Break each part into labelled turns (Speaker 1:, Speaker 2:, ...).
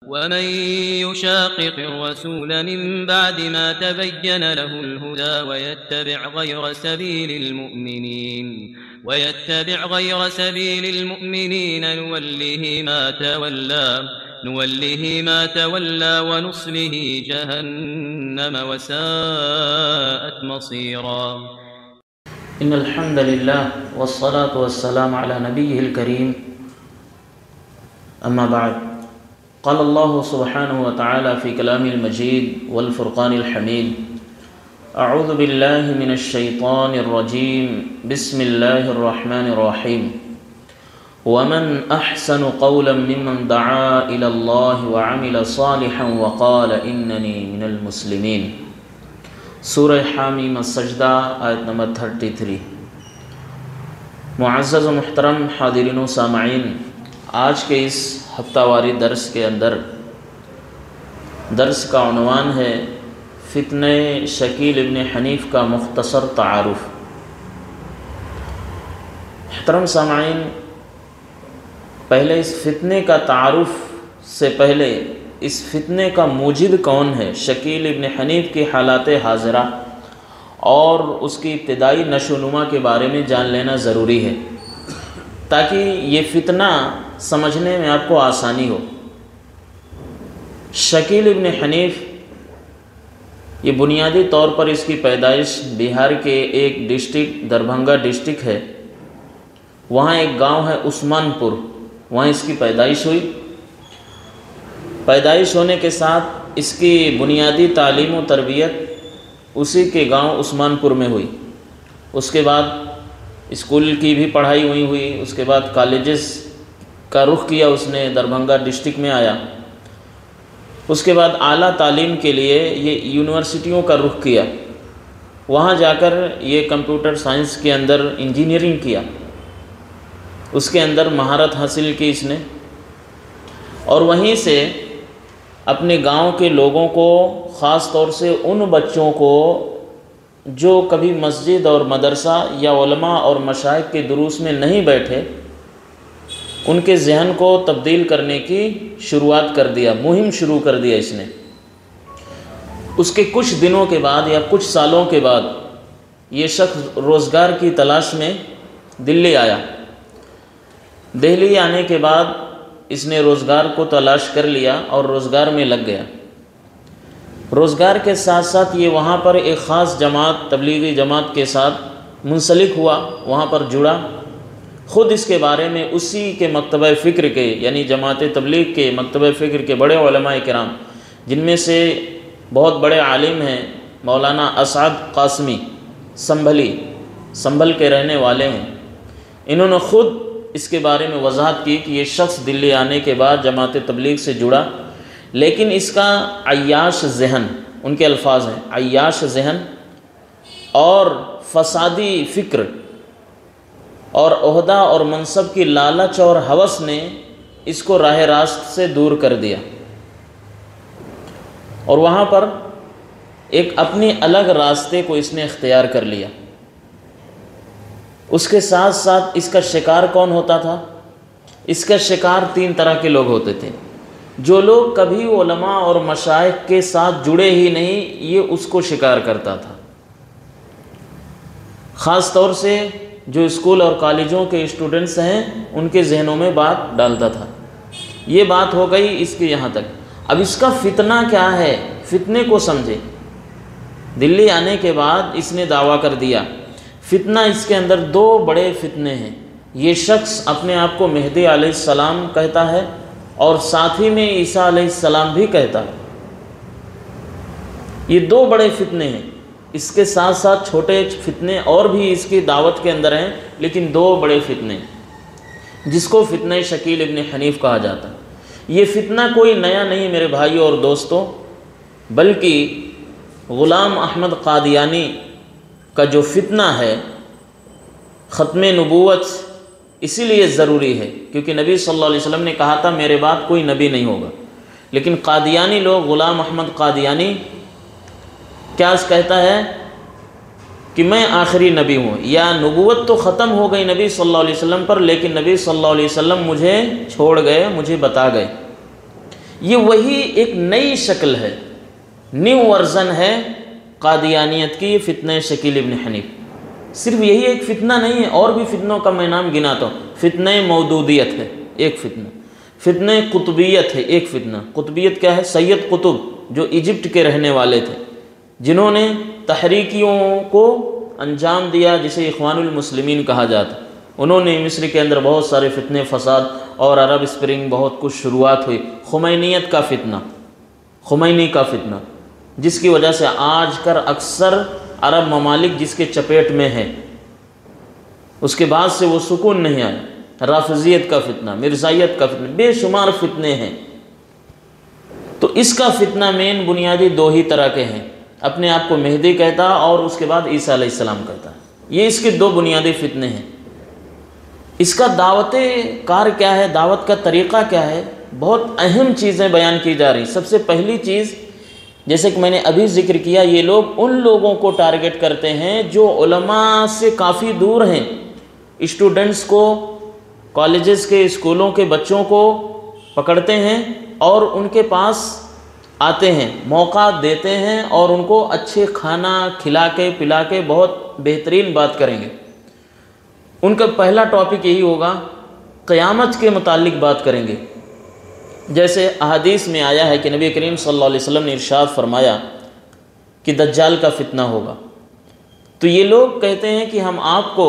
Speaker 1: ومن يشاقق الرسول من بعد ما تبين له الهدى ويتبع غير سبيل المؤمنين نوله ما تولى ونصله جهنم وساءت مصيرا.
Speaker 2: ان الحمد لله والصلاة والسلام على نبيه الكريم اما بعد. قال الله سبحانه وتعالى في كلامه المجيد والفرقان الحميد: اعوذ بالله من الشيطان الرجيم بسم الله الرحمن الرحيم ومن احسن قولا ممن دعا الى الله وعمل صالحا وقال انني من المسلمين. سورہ حامیم السجدہ آیت نمبر 33. معزز و محترم حاضرین و سامعین، آج کے اس ہفتہ واری درس کے اندر درس کا عنوان ہے فتنہ شکیل ابن حنیف کا مختصر تعارف. محترم سامعین، پہلے اس فتنے کا تعارف سے پہلے اس فتنے کا موجد کون ہے، شکیل ابن حنیف کی حالات حاضرہ اور اس کی ابتدائی نشو و نما کے بارے میں جان لینا ضروری ہے تاکہ یہ فتنہ سمجھنے میں آپ کو آسانی ہو. شکیل ابن حنیف یہ بنیادی طور پر اس کی پیدائش بہار کے ایک ڈسٹرکٹ دربھنگہ ڈسٹرکٹ ہے، وہاں ایک گاؤں ہے عثمان پور، وہاں اس کی پیدائش ہوئی. پیدائش ہونے کے ساتھ اس کی بنیادی تعلیم و تربیت اسی کے گاؤں عثمان پور میں ہوئی. اس کے بعد اسکول کی بھی پڑھائی ہوئی، اس کے بعد کالجز کا رخ کیا اس نے، دربھنگہ ڈسٹرکٹ میں آیا. اس کے بعد اعلیٰ تعلیم کے لیے یہ یونیورسٹیوں کا رخ کیا، وہاں جا کر یہ کمپیوٹر سائنس کے اندر انجینئرنگ کیا، اس کے اندر مہارت حاصل کی اس نے، اور وہیں سے اپنے گاؤں کے لوگوں کو، خاص طور سے ان بچوں کو جو کبھی مسجد اور مدرسہ یا علماء اور مشائخ کے دروس میں نہیں بیٹھے، ان کے ذہن کو تبدیل کرنے کی شروعات کر دیا، مہم شروع کر دیا اس نے. اس کے کچھ دنوں کے بعد یا کچھ سالوں کے بعد یہ شخص روزگار کی تلاش میں دلی آیا. دہلی آنے کے بعد اس نے روزگار کو تلاش کر لیا اور روزگار میں لگ گیا. روزگار کے ساتھ ساتھ یہ وہاں پر ایک خاص جماعت، تبلیغی جماعت کے ساتھ منسلک ہوا، وہاں پر جڑا. خود اس کے بارے میں اسی کے مکتبہ فکر کے، یعنی جماعت تبلیغ کے مکتبہ فکر کے بڑے علماء کرام، جن میں سے بہت بڑے عالم ہیں مولانا اسعد قاسمی سنبھل کے رہنے والے ہیں، انہوں نے خود اس کے بارے میں وضاحت کی کہ یہ شخص دلی آنے کے بعد جماعت تبلیغ سے جڑا، لیکن اس کا عیاش ذہن، ان کے الفاظ ہیں عیاش ذہن اور فسادی فکر اور عہدہ اور منصب کی لالچ اور ہوس نے اس کو راہ راست سے دور کر دیا، اور وہاں پر ایک اپنی الگ راستے کو اس نے اختیار کر لیا. اس کے ساتھ ساتھ اس کا شکار کون ہوتا تھا؟ اس کا شکار 3 طرح کے لوگ ہوتے تھے. جو لوگ کبھی علماء اور مشائخ کے ساتھ جڑے ہی نہیں، یہ اس کو شکار کرتا تھا. خاص طور سے جو اسکول اور کالجوں کے اسٹوڈنٹس ہیں ان کے ذہنوں میں بات ڈالتا تھا. یہ بات ہو گئی اس کے یہاں تک. اب اس کا فتنہ کیا ہے، فتنے کو سمجھے. دلی آنے کے بعد اس نے دعویٰ کر دیا. فتنہ اس کے اندر 2 بڑے فتنے ہیں. یہ شخص اپنے آپ کو مہدی علیہ السلام کہتا ہے اور ساتھ ہی میں عیسیٰ علیہ السلام بھی کہتا ہے. یہ 2 بڑے فتنے ہیں. اس کے ساتھ ساتھ چھوٹے فتنے اور بھی اس کی دعوت کے اندر ہیں، لیکن 2 بڑے فتنے جس کو فتنہ شکیل ابن حنیف کہا جاتا ہے. یہ فتنہ کوئی نیا نہیں میرے بھائیوں اور دوستوں، بلکہ غلام احمد قادیانی کا جو فتنہ ہے، ختم نبوت اسی لیے ضروری ہے کیونکہ نبی صلی اللہ علیہ وسلم نے کہا تھا میرے بعد کوئی نبی نہیں ہوگا. لیکن قادیانی لوگ، غلام احمد قادیانی کیا کہتا ہے کہ میں آخری نبی ہوں، یا نبوت تو ختم ہو گئی نبی صلی اللہ علیہ وسلم پر، لیکن نبی صلی اللہ علیہ وسلم مجھے چھوڑ گئے، مجھے بتا گئے. یہ وہی ایک نئی شکل ہے، نیو ورژن ہے قادیانیت کی، فتنہ شکیل ابن حنیف۔ صرف یہی ایک فتنہ نہیں ہے، اور بھی فتنوں کا میں نام گناتا ہوں۔ فتنہ مودودیت ہے ایک فتنہ، فتنہ قطبیت ہے ایک فتنہ۔ قطبیت کیا ہے؟ سید قطب جو ایجپٹ کے رہنے والے تھے، جنہوں نے تحریکیوں کو انجام دیا، جسے اخوان المسلمین کہا جاتا، انہوں نے مصر کے اندر بہت سارے فتنے فساد اور عرب اسپرنگ بہت کچھ شروعات ہوئی۔ خمینیت کا فتنہ، خمینی کا فتنہ، جس کی وجہ سے آج کر اکثر عرب ممالک جس کے چپیٹ میں ہیں، اس کے بعد سے وہ سکون نہیں آیا۔ رافضیت کا فتنہ، مرزائیت کا فتنہ، بے شمار فتنے ہیں۔ تو اس کا فتنہ مین بنیادی دو ہی طرح کے ہیں، اپنے آپ کو مہدی کہتا اور اس کے بعد عیسیٰ علیہ السلام کہتا۔ یہ اس کے دو بنیادی فتنے ہیں۔ اس کا دعوت کار کیا ہے، دعوت کا طریقہ کیا ہے؟ بہت اہم چیزیں بیان کی جا رہی۔ سب سے پہلی چیز، جیسے کہ میں نے ابھی ذکر کیا، یہ لوگ ان لوگوں کو ٹارگٹ کرتے ہیں جو علماء سے کافی دور ہیں، اسٹوڈنٹس کو، کالجز کے، اسکولوں کے بچوں کو پکڑتے ہیں اور ان کے پاس آتے ہیں، موقع دیتے ہیں اور ان کو اچھے کھانا کھلا کے پلا کے بہت بہترین بات کریں گے۔ ان کا پہلا ٹاپک یہی ہوگا، قیامت کے متعلق بات کریں گے۔ جیسے احادیث میں آیا ہے کہ نبی کریم صلی اللہ علیہ وسلم نے ارشاد فرمایا کہ دجال کا فتنہ ہوگا۔ تو یہ لوگ کہتے ہیں کہ ہم آپ کو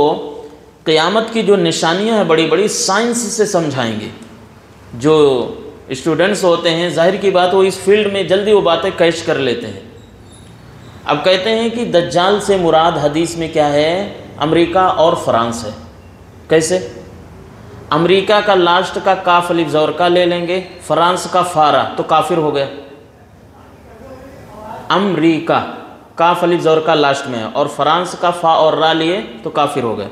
Speaker 2: قیامت کی جو نشانیاں ہیں بڑی بڑی سائنس سے سمجھائیں گے۔ جو اسٹوڈنٹس ہوتے ہیں، ظاہر کی بات وہ اس فیلڈ میں جلدی وہ باتیں کیچ کر لیتے ہیں۔ اب کہتے ہیں کہ دجال سے مراد حدیث میں کیا ہے؟ امریکہ اور فرانس ہے۔ کیسے؟ امریکہ کا لاسٹ کا کاف الف زور کا لے لیں گے، فرانس کا فارا، تو کافر ہو گیا۔ امریکہ کاف الف زور کا لاسٹ میں ہے اور فرانس کا فا اور را لیے تو کافر ہو گئے،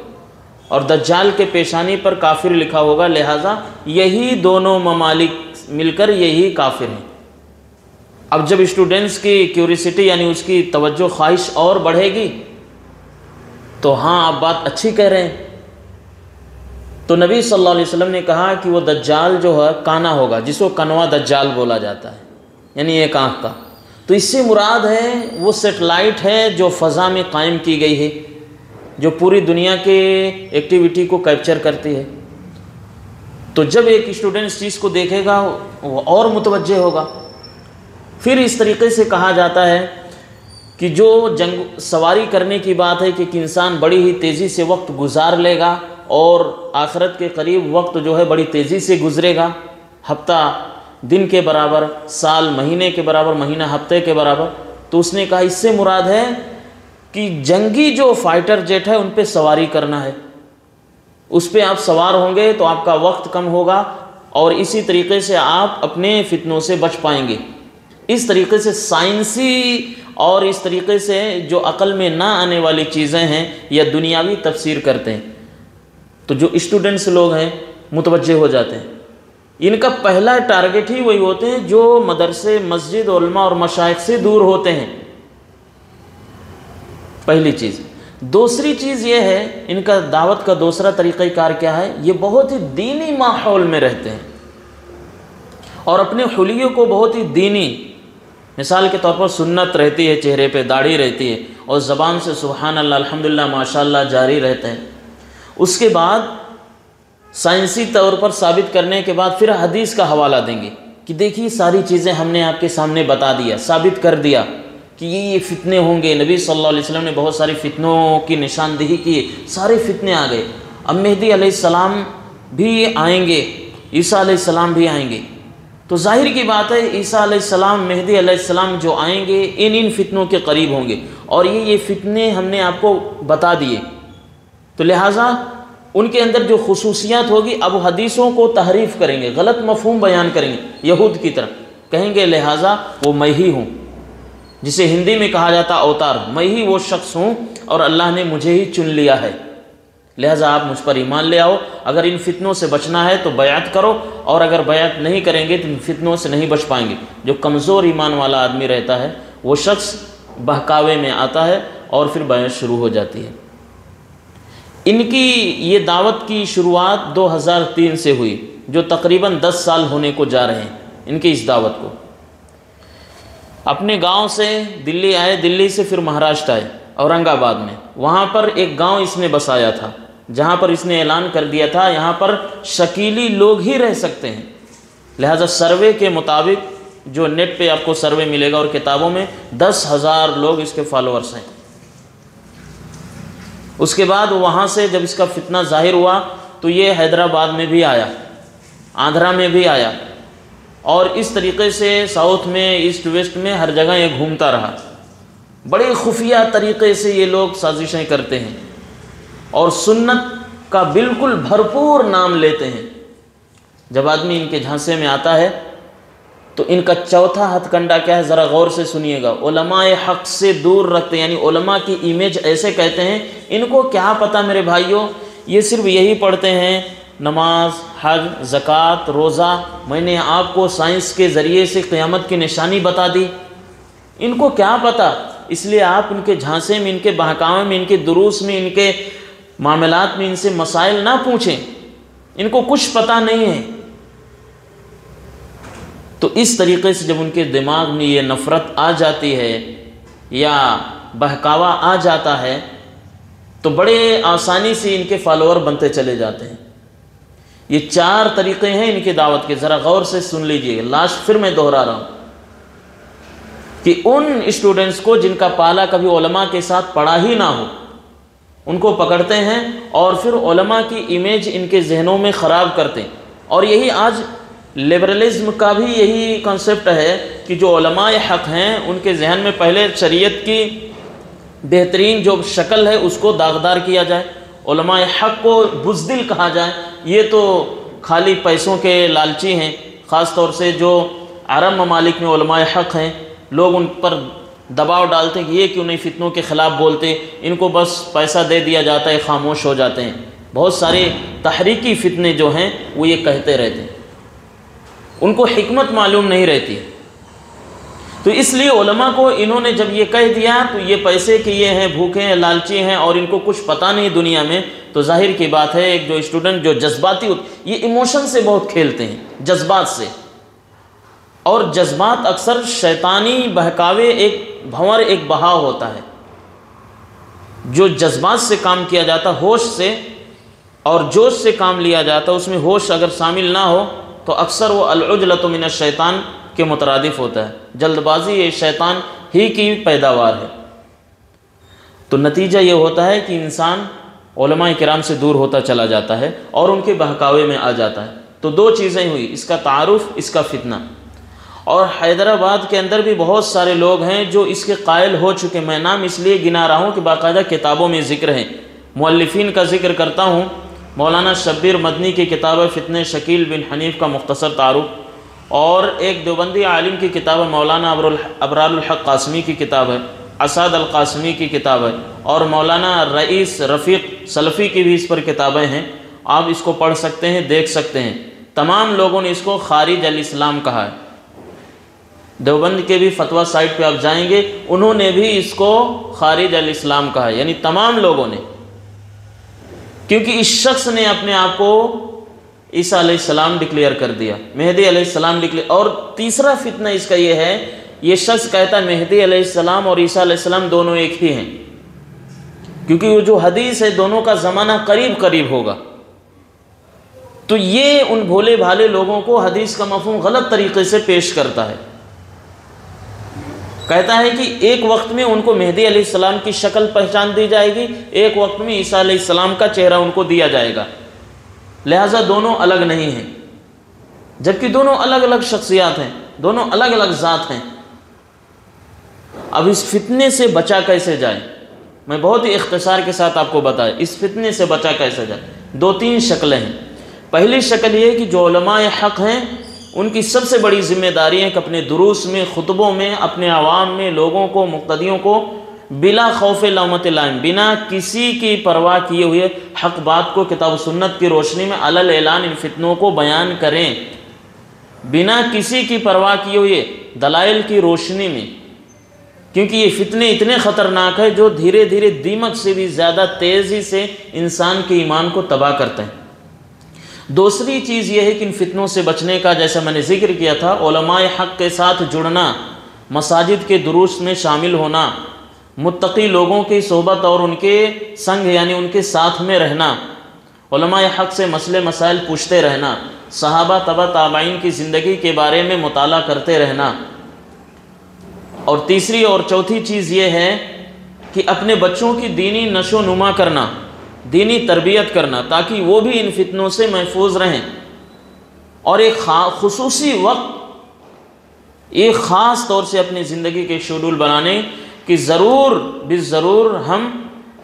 Speaker 2: اور دجال کے پیشانی پر کافر لکھا ہوگا، لہٰذا یہی دونوں ممالک مل کر یہی کافر ہیں۔ اب جب اسٹوڈنٹس کی کیوریسٹی یعنی اس کی توجہ خواہش اور بڑھے گی تو ہاں آپ بات اچھی کہہ رہے ہیں۔ تو نبی صلی اللہ علیہ وسلم نے کہا کہ وہ دجال جو ہے کانا ہوگا، جس کو کنوا دجال بولا جاتا ہے، یعنی ایک آنکھ کا۔ تو اس سے مراد ہے وہ سیٹلائٹ ہے جو فضا میں قائم کی گئی ہے، جو پوری دنیا کے ایکٹیویٹی کو کیپچر کرتی ہے۔ تو جب ایک اسٹوڈنٹ اس چیز کو دیکھے گا وہ اور متوجہ ہوگا۔ پھر اس طریقے سے کہا جاتا ہے کہ جو جنگ سواری کرنے کی بات ہے کہ ایک انسان بڑی ہی تیزی سے وقت گزار لے گا اور آخرت کے قریب وقت جو ہے بڑی تیزی سے گزرے گا، ہفتہ دن کے برابر، سال مہینے کے برابر، مہینہ ہفتے کے برابر۔ تو اس نے کہا اس سے مراد ہے کہ جنگی جو فائٹر جیٹ ہے ان پہ سواری کرنا ہے، اس پہ آپ سوار ہوں گے تو آپ کا وقت کم ہوگا اور اسی طریقے سے آپ اپنے فتنوں سے بچ پائیں گے۔ اس طریقے سے سائنسی اور اس طریقے سے جو عقل میں نہ آنے والی چیزیں ہیں یا دنیاوی تفسیر کرتے ہیں، تو جو اسٹوڈنٹس لوگ ہیں متوجہ ہو جاتے ہیں۔ ان کا پہلا ٹارگٹ ہی وہی ہوتے ہیں جو مدرسے، مسجد، علماء اور مشائخ سے دور ہوتے ہیں، پہلی چیز۔ دوسری چیز یہ ہے، ان کا دعوت کا دوسرا طریقہ کار کیا ہے؟ یہ بہت ہی دینی ماحول میں رہتے ہیں اور اپنے حلیوں کو بہت ہی دینی، مثال کے طور پر سنت رہتی ہے، چہرے پہ داڑھی رہتی ہے اور زبان سے سبحان اللہ الحمدللہ ماشاءاللہ جاری رہتے ہیں۔ اس کے بعد سائنسی طور پر ثابت کرنے کے بعد پھر حدیث کا حوالہ دیں گے کہ دیکھیے ساری چیزیں ہم نے آپ کے سامنے بتا دیا، ثابت کر دیا کہ یہ فتنے ہوں گے۔ نبی صلی اللہ علیہ وسلم نے بہت ساری فتنوں کی نشاندہی کی، سارے فتنے آ گئے۔ اب مہدی علیہ السلام بھی آئیں گے، عیسیٰ علیہ السلام بھی آئیں گے۔ تو ظاہر کی بات ہے عیسیٰ علیہ السلام، مہدی علیہ السلام جو آئیں گے ان فتنوں کے قریب ہوں گے، اور یہ فتنے ہم نے آپ کو بتا دیے۔ تو لہٰذا ان کے اندر جو خصوصیات ہوگی، اب حدیثوں کو تحریف کریں گے، غلط مفہوم بیان کریں گے یہود کی طرح، کہیں گے لہٰذا وہ میں ہی ہوں، جسے ہندی میں کہا جاتا اوتار، میں ہی وہ شخص ہوں اور اللہ نے مجھے ہی چن لیا ہے، لہٰذا آپ مجھ پر ایمان لے آؤ۔ اگر ان فتنوں سے بچنا ہے تو بیعت کرو، اور اگر بیعت نہیں کریں گے تو ان فتنوں سے نہیں بچ پائیں گے۔ جو کمزور ایمان والا آدمی رہتا ہے وہ شخص بہکاوے میں آتا ہے اور پھر بیعت شروع ہو جاتی ہے۔ ان کی یہ دعوت کی شروعات 2003 سے ہوئی، جو تقریباً 10 سال ہونے کو جا رہے ہیں۔ ان کی اس دعوت کو۔ اپنے گاؤں سے دلی آئے، دلی سے پھر مہاراشٹر آئے اورنگ آباد میں، وہاں پر ایک گاؤں اس نے بسایا تھا جہاں پر اس نے اعلان کر دیا تھا یہاں پر شکیلی لوگ ہی رہ سکتے ہیں۔ لہذا سروے کے مطابق جو نیٹ پہ آپ کو سروے ملے گا اور کتابوں میں 10,000 لوگ اس کے فالوورز ہیں۔ اس کے بعد وہاں سے جب اس کا فتنہ ظاہر ہوا تو یہ حیدرآباد میں بھی آیا، آندھرا میں بھی آیا، اور اس طریقے سے ساؤتھ میں، ایسٹ ویسٹ میں ہر جگہ یہ گھومتا رہا۔ بڑے خفیہ طریقے سے یہ لوگ سازشیں کرتے ہیں اور سنت کا بالکل بھرپور نام لیتے ہیں۔ جب آدمی ان کے جھانسے میں آتا ہے تو ان کا چوتھا ہتھ کنڈا کیا ہے، ذرا غور سے سنیے گا، علماء حق سے دور رکھتے ہیں، یعنی علماء کی امیج ایسے کہتے ہیں۔ ان کو کیا پتہ میرے بھائیوں، یہ صرف یہی پڑھتے ہیں نماز، حج، زکوٰۃ، روزہ، میں نے آپ کو سائنس کے ذریعے سے قیامت کی نشانی بتا دی۔ ان کو کیا پتہ، اس لیے آپ ان کے جھانسے میں، ان کے بہکاوے میں، ان کے دروس میں، ان کے معاملات میں ان سے مسائل نہ پوچھیں، ان کو کچھ پتہ نہیں ہے۔ تو اس طریقے سے جب ان کے دماغ میں یہ نفرت آ جاتی ہے یا بہکاوا آ جاتا ہے تو بڑے آسانی سے ان کے فالوور بنتے چلے جاتے ہیں۔ یہ 4 طریقے ہیں ان کی دعوت کے، ذرا غور سے سن لیجئے۔ لاسٹ پھر میں دہرا رہا ہوں کہ ان اسٹوڈنٹس کو جن کا پالا کبھی علماء کے ساتھ پڑھا ہی نہ ہو، ان کو پکڑتے ہیں اور پھر علماء کی امیج ان کے ذہنوں میں خراب کرتے ہیں۔ اور یہی آج لبرلزم کا بھی یہی کنسپٹ ہے کہ جو علماء حق ہیں ان کے ذہن میں پہلے شریعت کی بہترین جو شکل ہے اس کو داغدار کیا جائے، علماء حق کو بزدل کہا جائے، یہ تو خالی پیسوں کے لالچی ہیں۔ خاص طور سے جو عرب ممالک میں علماء حق ہیں، لوگ ان پر دباؤ ڈالتے ہیں کہ یہ کیوں نہیں فتنوں کے خلاف بولتے، ان کو بس پیسہ دے دیا جاتا ہے، خاموش ہو جاتے ہیں۔ بہت سارے تحریکی فتنے جو ہیں وہ یہ کہتے رہتے ہیں، ان کو حکمت معلوم نہیں رہتی۔ تو اس لیے علماء کو انہوں نے جب یہ کہہ دیا تو یہ پیسے کے یہ ہیں، بھوکے ہیں، لالچی ہیں اور ان کو کچھ پتہ نہیں دنیا میں، تو ظاہر کی بات ہے ایک جو اسٹوڈنٹ جو جذباتی یہ ایموشن سے بہت کھیلتے ہیں، جذبات سے، اور جذبات اکثر شیطانی بہکاوے، ایک بھنور، ایک بہاؤ ہوتا ہے۔ جو جذبات سے کام کیا جاتا، ہوش سے اور جوش سے کام لیا جاتا، اس میں ہوش اگر شامل نہ ہو تو اکثر وہ العجلۃ من الشیطان کے مترادف ہوتا ہے۔ جلد بازی یہ شیطان ہی کی پیداوار ہے۔ تو نتیجہ یہ ہوتا ہے کہ انسان علماء کرام سے دور ہوتا چلا جاتا ہے اور ان کے بہکاوے میں آ جاتا ہے۔ تو 2 چیزیں ہوئی، اس کا تعارف، اس کا فتنہ۔ اور حیدرآباد کے اندر بھی بہت سارے لوگ ہیں جو اس کے قائل ہو چکے، میں نام اس لیے گنا رہا ہوں کہ باقاعدہ کتابوں میں ذکر ہیں، مؤلفین کا ذکر کرتا ہوں۔ مولانا شبیر مدنی کی کتاب ہے فتنہ شکیل بن حنیف کا مختصر تعارف، اور ایک دیوبندی عالم کی کتاب ہے مولانا ابرار الحق قاسمی کی کتاب ہے، اسد القاسمی کی کتاب ہے، اور مولانا رئیس رفیق سلفی کی بھی اس پر کتابیں ہیں۔ آپ اس کو پڑھ سکتے ہیں، دیکھ سکتے ہیں۔ تمام لوگوں نے اس کو خارج الاسلام کہا ہے۔ دیوبند کے بھی فتویٰ سائٹ پہ آپ جائیں گے، انہوں نے بھی اس کو خارج الاسلام کہا ہے، یعنی تمام لوگوں نے، کیونکہ اس شخص نے اپنے آپ کو عیسیٰ علیہ السلام ڈکلیئر کر دیا، مہدی علیہ السلام ڈکلیئر۔ اور تیسرا فتنہ اس کا یہ ہے، یہ شخص کہتا ہے مہدی علیہ السلام اور عیسیٰ علیہ السلام دونوں ایک ہی ہیں، کیونکہ وہ جو حدیث ہے دونوں کا زمانہ قریب قریب ہوگا۔ تو یہ ان بھولے بھالے لوگوں کو حدیث کا مفہوم غلط طریقے سے پیش کرتا ہے۔ کہتا ہے کہ ایک وقت میں ان کو مہدی علیہ السلام کی شکل پہچان دی جائے گی، ایک وقت میں عیسیٰ علیہ السلام کا چہرہ ان کو دیا جائے گا، لہٰذا دونوں الگ نہیں ہیں، جبکہ دونوں الگ الگ شخصیات ہیں، دونوں الگ الگ ذات ہیں۔ اب اس فتنے سے بچا کیسے جائے، میں بہت ہی اختصار کے ساتھ آپ کو بتایا، اس فتنے سے بچا کیسے جائے۔ 2-3 شکلیں ہیں۔ پہلی شکل یہ کہ جو علماء حق ہیں ان کی سب سے بڑی ذمہ داری ہے کہ اپنے دروس میں، خطبوں میں، اپنے عوام میں لوگوں کو، مقتدیوں کو بلا خوف لومۃ لائم، بنا کسی کی پرواہ کیے ہوئے حق بات کو کتاب و سنت کی روشنی میں علل اعلان ان فتنوں کو بیان کریں، بنا کسی کی پرواہ کیے ہوئے دلائل کی روشنی میں، کیونکہ یہ فتنے اتنے خطرناک ہیں جو دھیرے دھیرے دیمک سے بھی زیادہ تیزی سے انسان کے ایمان کو تباہ کرتے ہیں۔ دوسری چیز یہ ہے کہ ان فتنوں سے بچنے کا، جیسا میں نے ذکر کیا تھا، علماء حق کے ساتھ جڑنا، مساجد کے دروس میں شامل ہونا، متقی لوگوں کی صحبت اور ان کے سنگ یعنی ان کے ساتھ میں رہنا، علماء حق سے مسئلے مسائل پوچھتے رہنا، صحابہ تبع تابعین کی زندگی کے بارے میں مطالعہ کرتے رہنا، اور تیسری اور چوتھی چیز یہ ہے کہ اپنے بچوں کی دینی نشو و نما کرنا، دینی تربیت کرنا، تاکہ وہ بھی ان فتنوں سے محفوظ رہیں، اور ایک خصوصی وقت، ایک خاص طور سے اپنی زندگی کے شیڈول بنانے کہ ضرور بالضرور ہم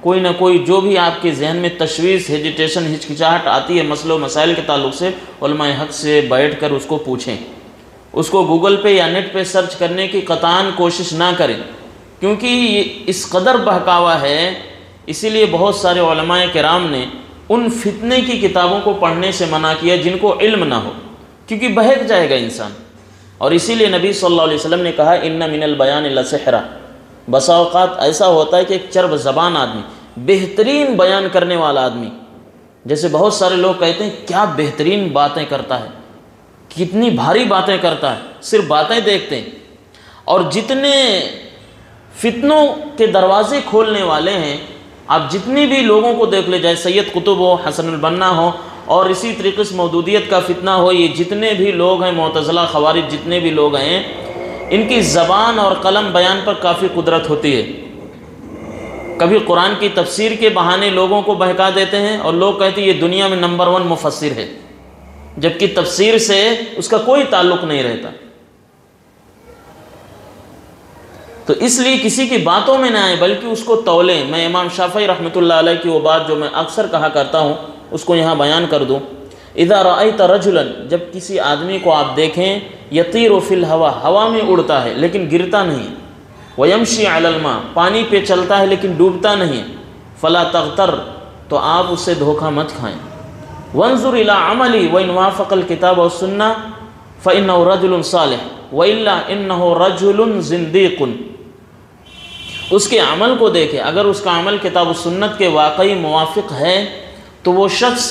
Speaker 2: کوئی نہ کوئی جو بھی آپ کے ذہن میں تشویش، ہیجیٹیشن، ہچکچاہٹ آتی ہے مسئلوں و مسائل کے تعلق سے، علماء حق سے بیٹھ کر اس کو پوچھیں، اس کو گوگل پہ یا نیٹ پہ سرچ کرنے کی قطعاً کوشش نہ کریں، کیونکہ یہ اس قدر بہکاوا ہے۔ اسی لیے بہت سارے علماء کرام نے ان فتنے کی کتابوں کو پڑھنے سے منع کیا جن کو علم نہ ہو، کیونکہ بہک جائے گا انسان۔ اور اسی لیے نبی صلی اللہ علیہ وسلم نے کہا ان من البیان لسحرا، بسا اوقات ایسا ہوتا ہے کہ ایک چرب زبان آدمی، بہترین بیان کرنے والا آدمی، جیسے بہت سارے لوگ کہتے ہیں کیا بہترین باتیں کرتا ہے، کتنی بھاری باتیں کرتا ہے، صرف باتیں دیکھتے ہیں، اور جتنے فتنوں کے دروازے کھولنے والے ہیں، آپ جتنی بھی لوگوں کو دیکھ لے، جائے سید قطب ہو، حسن البنا ہو، اور اسی طریقے سے مودودیت کا فتنہ ہو، یہ جتنے بھی لوگ ہیں، معتزلہ، خوارج، جتنے بھی لوگ ہیں، ان کی زبان اور قلم بیان پر کافی قدرت ہوتی ہے۔ کبھی قرآن کی تفسیر کے بہانے لوگوں کو بہکا دیتے ہیں، اور لوگ کہتے ہیں یہ دنیا میں نمبر 1 مفسر ہے، جبکہ تفسیر سے اس کا کوئی تعلق نہیں رہتا۔ تو اس لیے کسی کی باتوں میں نہ آئے بلکہ اس کو تولیں۔ میں امام شافعی رحمۃ اللہ علیہ کی وہ بات جو میں اکثر کہا کرتا ہوں اس کو یہاں بیان کر دوں، اذا رأیت رجلا، جب کسی آدمی کو آپ دیکھیں، یطیر فی الہوا، ہوا میں اڑتا ہے لیکن گرتا نہیں، ویمشی علی الماء، پانی پہ چلتا ہے لیکن ڈوبتا نہیں، فلا تغتر، تو آپ اس سے دھوکہ مت کھائیں، وانظر الی عملی وان وافق الکتاب والسنہ فانہ رجل صالح والا انہ رجل زندیق، اس کے عمل کو دیکھیں، اگر اس کا عمل کتاب و سنت کے واقعی موافق ہے تو وہ شخص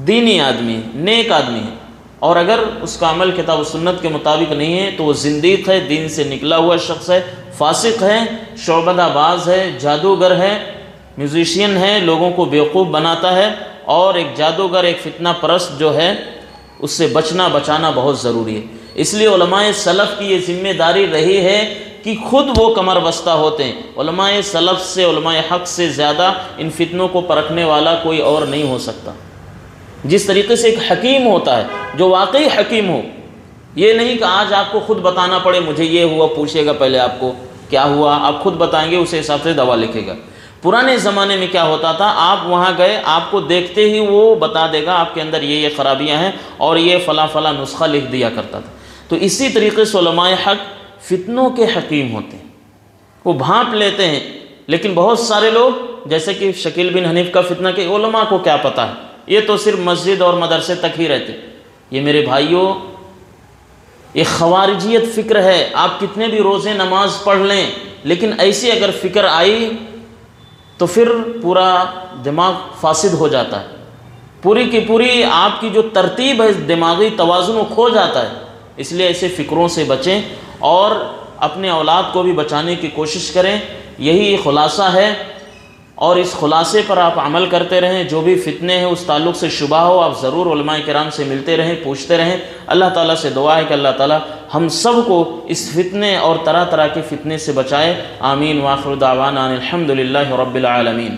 Speaker 2: دینی آدمی ہے، نیک آدمی ہے، اور اگر اس کا عمل کتاب و سنت کے مطابق نہیں ہے تو وہ زندیق ہے، دین سے نکلا ہوا شخص ہے، فاسق ہے، شعبدہ باز ہے، جادوگر ہے، میوزیشین ہے، لوگوں کو بیوقوف بناتا ہے، اور ایک جادوگر، ایک فتنہ پرست جو ہے، اس سے بچانا بہت ضروری ہے۔ اس لیے علماء سلف کی یہ ذمہ داری رہی ہے کہ خود وہ کمر بستہ ہوتے ہیں۔ علماء سلف سے، علماء حق سے زیادہ ان فتنوں کو پرکھنے والا کوئی اور نہیں ہو سکتا۔ جس طریقے سے ایک حکیم ہوتا ہے جو واقعی حکیم ہو، یہ نہیں کہ آج آپ کو خود بتانا پڑے مجھے یہ ہوا، پوچھے گا پہلے آپ کو کیا ہوا، آپ خود بتائیں گے، اسی حساب سے دوا لکھے گا۔ پرانے زمانے میں کیا ہوتا تھا، آپ وہاں گئے، آپ کو دیکھتے ہی وہ بتا دے گا آپ کے اندر یہ خرابیاں ہیں اور یہ فلاں فلاں نسخہ لکھ دیا کرتا تھا۔ تو اسی طریقے سے علماء حق فتنوں کے حکیم ہوتے ہیں، وہ بھانپ لیتے ہیں، لیکن بہت سارے لوگ جیسے کہ شکیل بن حنیف کا فتنہ کہ علماء کو کیا پتہ ہے، یہ تو صرف مسجد اور مدرسے تک ہی رہتے۔ یہ میرے بھائیوں یہ خوارجیت فکر ہے، آپ کتنے بھی روزے نماز پڑھ لیں لیکن ایسی اگر فکر آئی تو پھر پورا دماغ فاسد ہو جاتا ہے، پوری کی پوری آپ کی جو ترتیب ہے دماغی توازن وہ کھو جاتا ہے۔ اس لیے ایسے فکروں سے بچیں اور اپنے اولاد کو بھی بچانے کی کوشش کریں، یہی خلاصہ ہے، اور اس خلاصے پر آپ عمل کرتے رہیں۔ جو بھی فتنے ہیں اس تعلق سے شبہ ہو آپ ضرور علماء کرام سے ملتے رہیں، پوچھتے رہیں۔ اللہ تعالیٰ سے دعا ہے کہ اللہ تعالیٰ ہم سب کو اس فتنے اور طرح طرح کے فتنے سے بچائے۔ آمین۔ وآخر دعوانا ان الحمد للہ رب العالمین۔